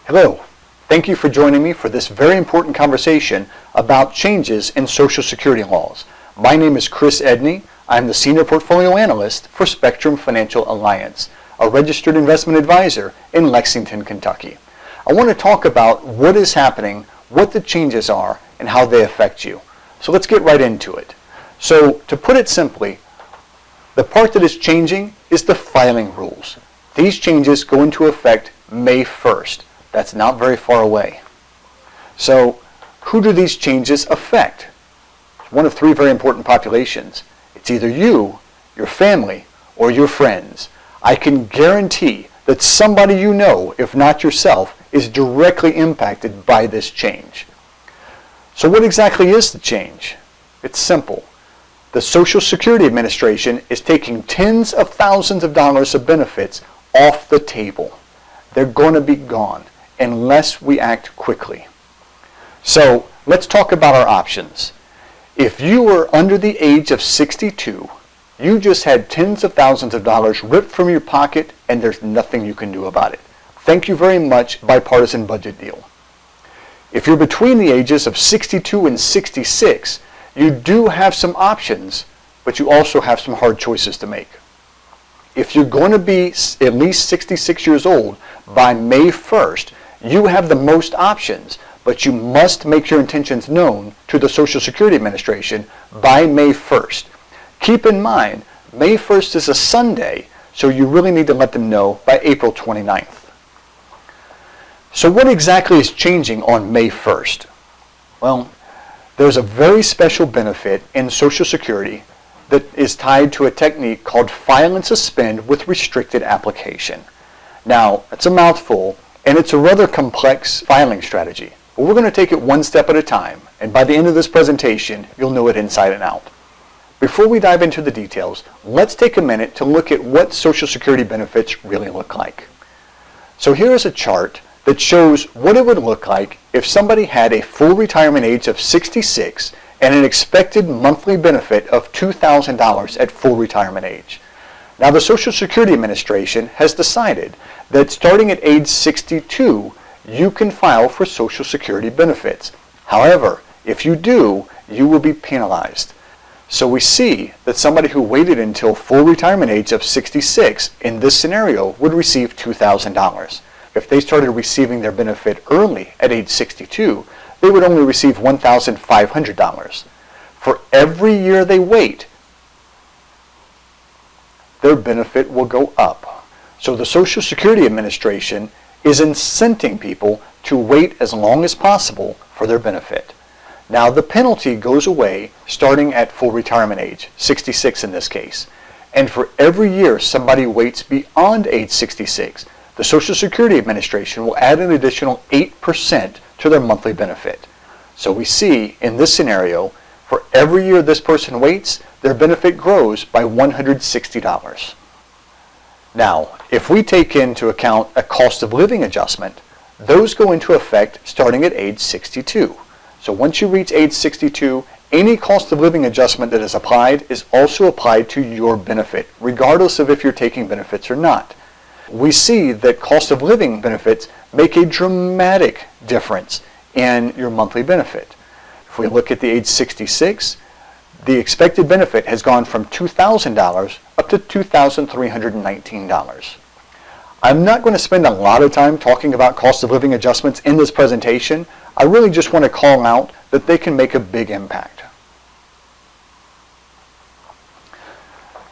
Hello, thank you for joining me for this very important conversation about changes in Social Security laws. My name is Chris Edney. I'm the Senior Portfolio Analyst for Spectrum Financial Alliance, a registered investment advisor in Lexington, Kentucky. I want to talk about what is happening, what the changes are, and how they affect you. So let's get right into it. So to put it simply, the part that is changing is the filing rules. These changes go into effect May 1st. That's not very far away. So who do these changes affect? One of three very important populations. It's either you, your family, or your friends. I can guarantee that somebody you know, if not yourself, is directly impacted by this change. So what exactly is the change? It's simple. The Social Security Administration is taking tens of thousands of dollars of benefits off the table. They're going to be gone unless we act quickly. So let's talk about our options. If you were under the age of 62, you just had tens of thousands of dollars ripped from your pocket and there's nothing you can do about it. Thank you very much, bipartisan budget deal. If you're between the ages of 62 and 66, you do have some options, but you also have some hard choices to make. If you're going to be at least 66 years old by May 1st, you have the most options, but you must make your intentions known to the Social Security Administration by May 1st. Keep in mind, May 1st is a Sunday, so you really need to let them know by April 29th. So what exactly is changing on May 1st? Well, there's a very special benefit in Social Security that is tied to a technique called file and suspend with restricted application. Now, it's a mouthful, and it's a rather complex filing strategy. But we're going to take it one step at a time, and by the end of this presentation, you'll know it inside and out. Before we dive into the details, let's take a minute to look at what Social Security benefits really look like. So here is a chart that shows what it would look like if somebody had a full retirement age of 66 and an expected monthly benefit of $2,000 at full retirement age. Now, the Social Security Administration has decided that starting at age 62, you can file for Social Security benefits. However, if you do, you will be penalized. So we see that somebody who waited until full retirement age of 66 in this scenario would receive $2,000. If they started receiving their benefit early at age 62, they would only receive $1,500. For every year they wait, their benefit will go up. So the Social Security Administration is incenting people to wait as long as possible for their benefit. Now the penalty goes away starting at full retirement age, 66 in this case. And for every year somebody waits beyond age 66, the Social Security Administration will add an additional 8% to their monthly benefit. So we see in this scenario, for every year this person waits, their benefit grows by $160. Now, if we take into account a cost of living adjustment, those go into effect starting at age 62. So once you reach age 62, any cost of living adjustment that is applied is also applied to your benefit, regardless of if you're taking benefits or not. We see that cost of living benefits make a dramatic difference in your monthly benefit. If we look at the age 66, the expected benefit has gone from $2,000 up to $2,319. I'm not going to spend a lot of time talking about cost of living adjustments in this presentation. I really just want to call out that they can make a big impact.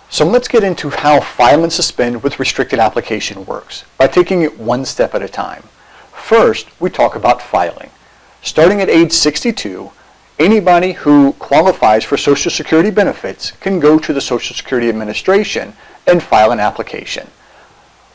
So let's get into how file and suspend with restricted application works by taking it one step at a time. First, we talk about filing. Starting at age 62, anybody who qualifies for Social Security benefits can go to the Social Security Administration and file an application.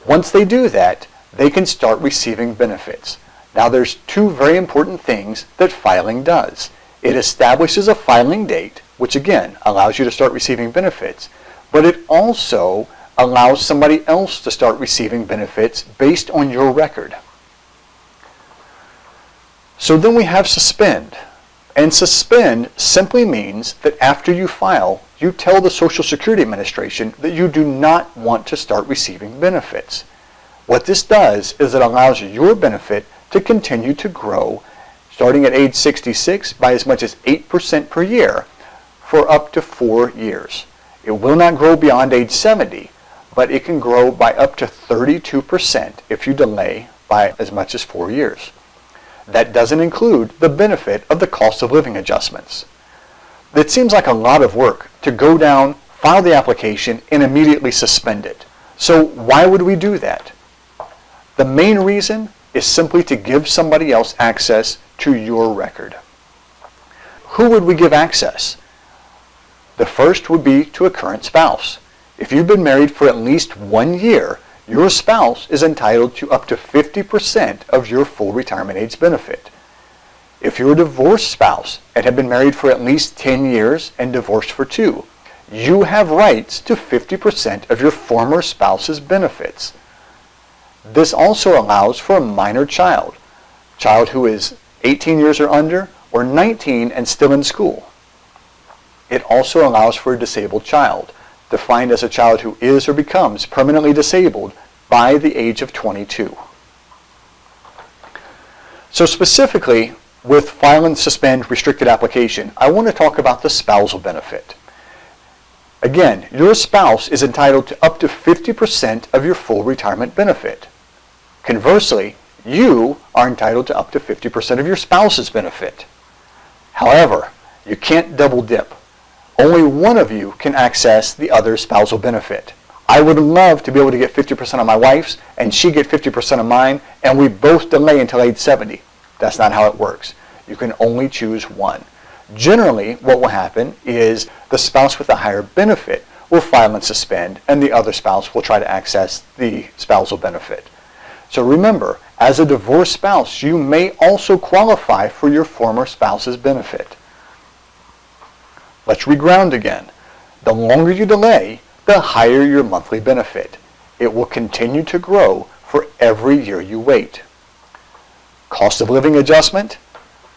Once they do that, they can start receiving benefits. Now there's two very important things that filing does. It establishes a filing date, which again allows you to start receiving benefits, but it also allows somebody else to start receiving benefits based on your record. So then we have suspend. And suspend simply means that after you file, you tell the Social Security Administration that you do not want to start receiving benefits. What this does is it allows your benefit to continue to grow starting at age 66 by as much as 8% per year for up to 4 years. It will not grow beyond age 70, but it can grow by up to 32% if you delay by as much as 4 years. That doesn't include the benefit of the cost of living adjustments. It seems like a lot of work to go down, file the application, and immediately suspend it. So why would we do that? The main reason is simply to give somebody else access to your record. Who would we give access? The first would be to a current spouse. If you've been married for at least 1 year, your spouse is entitled to up to 50% of your full retirement age benefit. If you're a divorced spouse and have been married for at least 10 years and divorced for 2, you have rights to 50% of your former spouse's benefits. This also allows for a minor child who is 18 years or under, or 19 and still in school. It also allows for a disabled child, defined as a child who is or becomes permanently disabled by the age of 22. So specifically, with file and suspend restricted application, I want to talk about the spousal benefit. Again, your spouse is entitled to up to 50% of your full retirement benefit. Conversely, you are entitled to up to 50% of your spouse's benefit. However, you can't double dip. Only one of you can access the other spousal benefit. I would love to be able to get 50% of my wife's and she get 50% of mine, and we both delay until age 70. That's not how it works. You can only choose one. Generally, what will happen is the spouse with a higher benefit will file and suspend, and the other spouse will try to access the spousal benefit. So remember, as a divorced spouse, you may also qualify for your former spouse's benefit. Let's reground again. The longer you delay, the higher your monthly benefit. It will continue to grow for every year you wait. Cost of living adjustment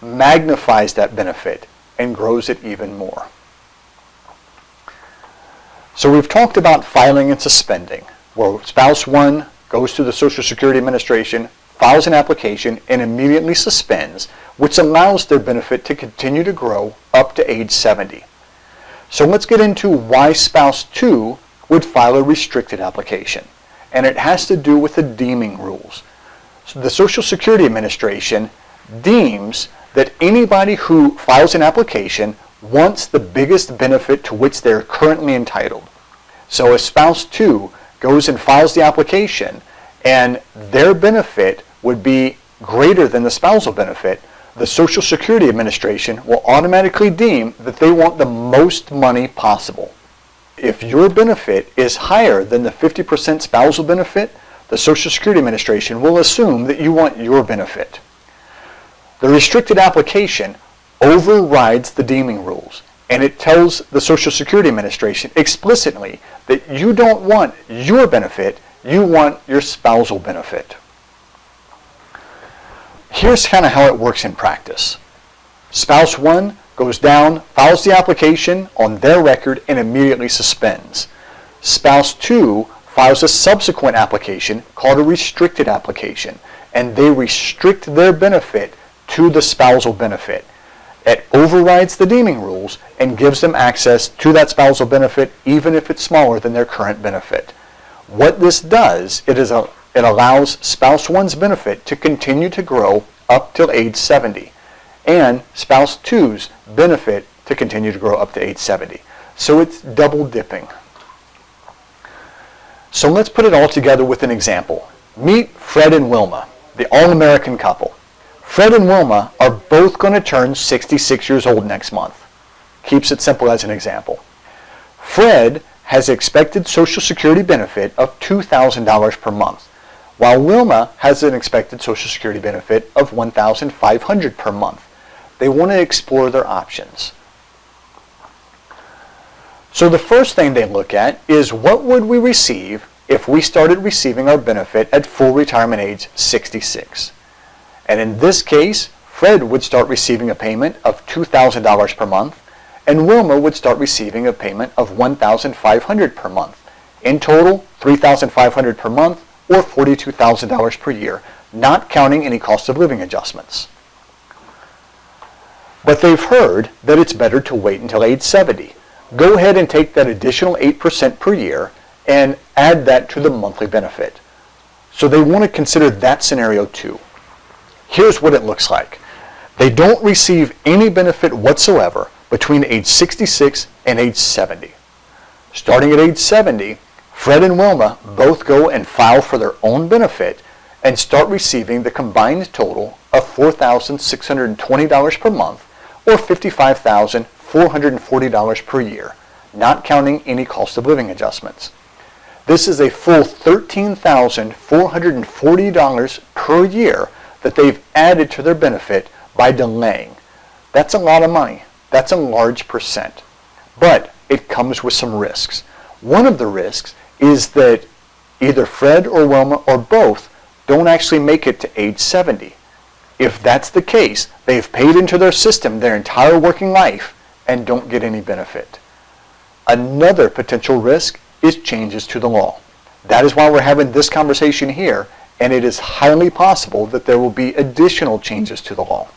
magnifies that benefit and grows it even more. So we've talked about filing and suspending, where spouse 1 goes to the Social Security Administration, files an application, and immediately suspends, which allows their benefit to continue to grow up to age 70. So let's get into why spouse 2 would file a restricted application. And it has to do with the deeming rules. So the Social Security Administration deems that anybody who files an application wants the biggest benefit to which they're currently entitled. So if spouse 2 goes and files the application and their benefit would be greater than the spousal benefit, the Social Security Administration will automatically deem that they want the most money possible. If your benefit is higher than the 50% spousal benefit, the Social Security Administration will assume that you want your benefit. The restricted application overrides the deeming rules, and it tells the Social Security Administration explicitly that you don't want your benefit, you want your spousal benefit. Here's kind of how it works in practice. Spouse 1 goes down, files the application on their record, and immediately suspends. Spouse 2 files a subsequent application called a restricted application, and they restrict their benefit to the spousal benefit. It overrides the deeming rules and gives them access to that spousal benefit even if it's smaller than their current benefit. What this does, it allows spouse 1's benefit to continue to grow up till age 70, and spouse 2's benefit to continue to grow up to age 70. So it's double dipping. So let's put it all together with an example. Meet Fred and Wilma, the all-American couple. Fred and Wilma are both going to turn 66 years old next month. Keeps it simple as an example. Fred has expected Social Security benefit of $2,000 per month, while Wilma has an expected Social Security benefit of $1,500 per month. They want to explore their options. So the first thing they look at is what would we receive if we started receiving our benefit at full retirement age 66. And in this case, Fred would start receiving a payment of $2,000 per month, and Wilma would start receiving a payment of $1,500 per month. In total, $3,500 per month or $42,000 per year, not counting any cost of living adjustments. But they've heard that it's better to wait until age 70. Go ahead and take that additional 8% per year and add that to the monthly benefit. So they want to consider that scenario too. Here's what it looks like. They don't receive any benefit whatsoever between age 66 and age 70. Starting at age 70, Fred and Wilma both go and file for their own benefit and start receiving the combined total of $4,620 per month or $55,440 per year, not counting any cost of living adjustments. This is a full $13,440 per year that they've added to their benefit by delaying. That's a lot of money. That's a large percent. But it comes with some risks. One of the risks is that either Fred or Wilma or both don't actually make it to age 70. If that's the case, they've paid into their system their entire working life and don't get any benefit. Another potential risk is changes to the law. That is why we're having this conversation here, and it is highly possible that there will be additional changes to the law.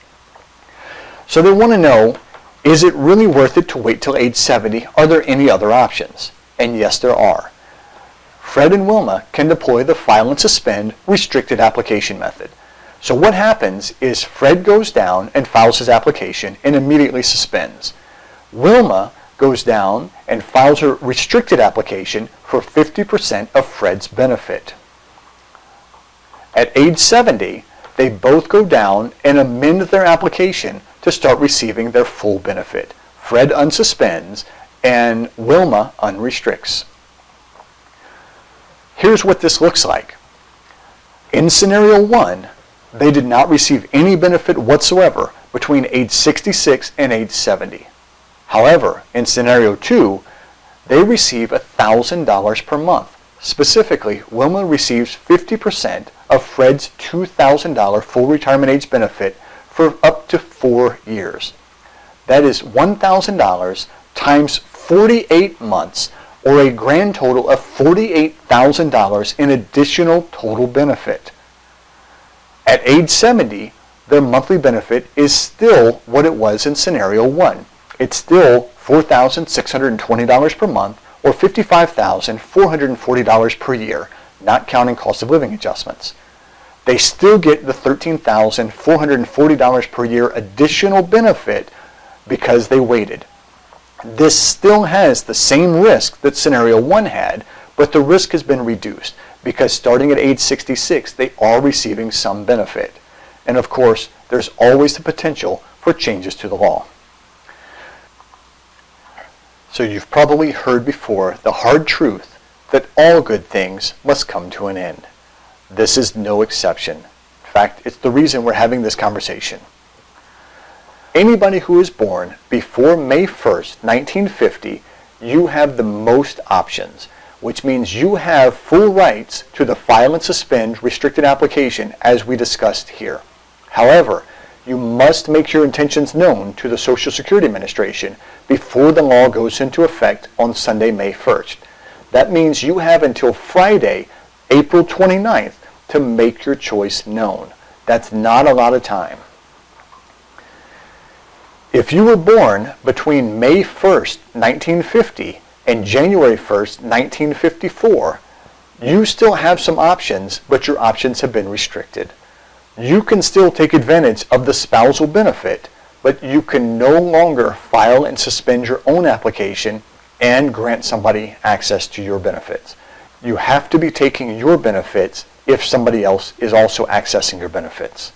So they want to know, is it really worth it to wait till age 70? Are there any other options? And yes, there are. Fred and Wilma can deploy the file and suspend restricted application method. So what happens is Fred goes down and files his application and immediately suspends. Wilma goes down and files her restricted application for 50% of Fred's benefit. At age 70, they both go down and amend their application to start receiving their full benefit. Fred unsuspends and Wilma unrestricts. Here's what this looks like. In scenario 1, they did not receive any benefit whatsoever between age 66 and age 70. However, in scenario 2, they receive $1,000 per month. Specifically, Wilma receives 50% of Fred's $2,000 full retirement age benefit for up to 4 years. That is $1,000 times 48 months, or a grand total of $48,000 in additional total benefit. At age 70, their monthly benefit is still what it was in scenario 1. It's still $4,620 per month or $55,440 per year, not counting cost of living adjustments. They still get the $13,440 per year additional benefit because they waited. This still has the same risk that scenario 1 had, but the risk has been reduced because starting at age 66, they are receiving some benefit. And of course, there's always the potential for changes to the law. So you've probably heard before the hard truth that all good things must come to an end. This is no exception. In fact, it's the reason we're having this conversation. Anybody who is born before May 1st, 1950, you have the most options, which means you have full rights to the file and suspend restricted application as we discussed here. However, you must make your intentions known to the Social Security Administration before the law goes into effect on Sunday, May 1st. That means you have until Friday, April 29th to make your choice known. That's not a lot of time. If you were born between May 1st, 1950 and January 1st, 1954, you still have some options, but your options have been restricted. You can still take advantage of the spousal benefit, but you can no longer file and suspend your own application and grant somebody access to your benefits. You have to be taking your benefits if somebody else is also accessing your benefits.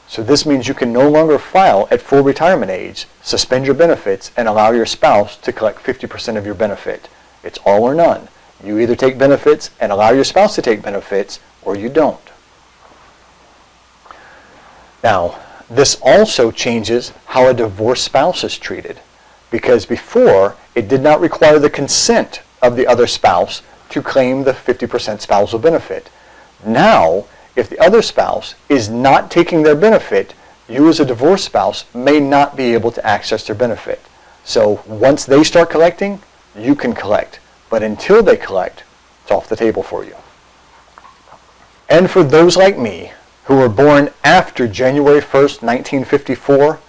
So this means you can no longer file at full retirement age, suspend your benefits, and allow your spouse to collect 50% of your benefit. It's all or none. You either take benefits and allow your spouse to take benefits, or you don't. Now, this also changes how a divorced spouse is treated, because before, it did not require the consent of the other spouse to claim the 50% spousal benefit. Now, if the other spouse is not taking their benefit, you as a divorced spouse may not be able to access their benefit. So once they start collecting, you can collect. But until they collect, it's off the table for you. And for those like me who were born after January 1st, 1954,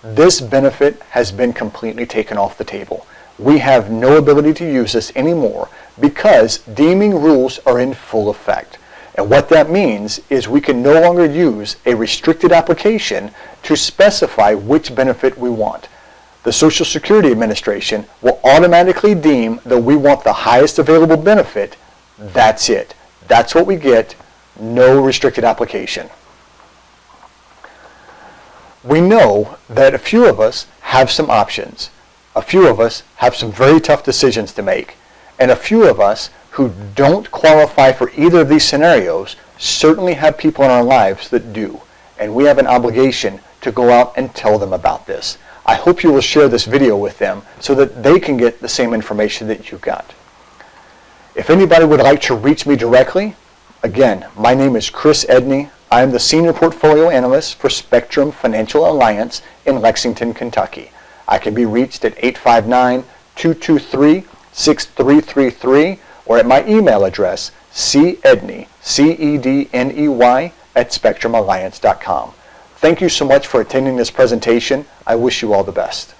this benefit has been completely taken off the table. We have no ability to use this anymore because deeming rules are in full effect. And what that means is we can no longer use a restricted application to specify which benefit we want. The Social Security Administration will automatically deem that we want the highest available benefit. That's it. That's what we get. No restricted application. We know that a few of us have some options. A few of us have some very tough decisions to make. And a few of us who don't qualify for either of these scenarios certainly have people in our lives that do. And we have an obligation to go out and tell them about this. I hope you will share this video with them so that they can get the same information that you got. If anybody would like to reach me directly, again, my name is Chris Edney. I am the Senior Portfolio Analyst for Spectrum Financial Alliance in Lexington, Kentucky. I can be reached at 859-223-6333 or at my email address, cedney, C-E-D-N-E-Y, @spectrumalliance.com. Thank you so much for attending this presentation. I wish you all the best.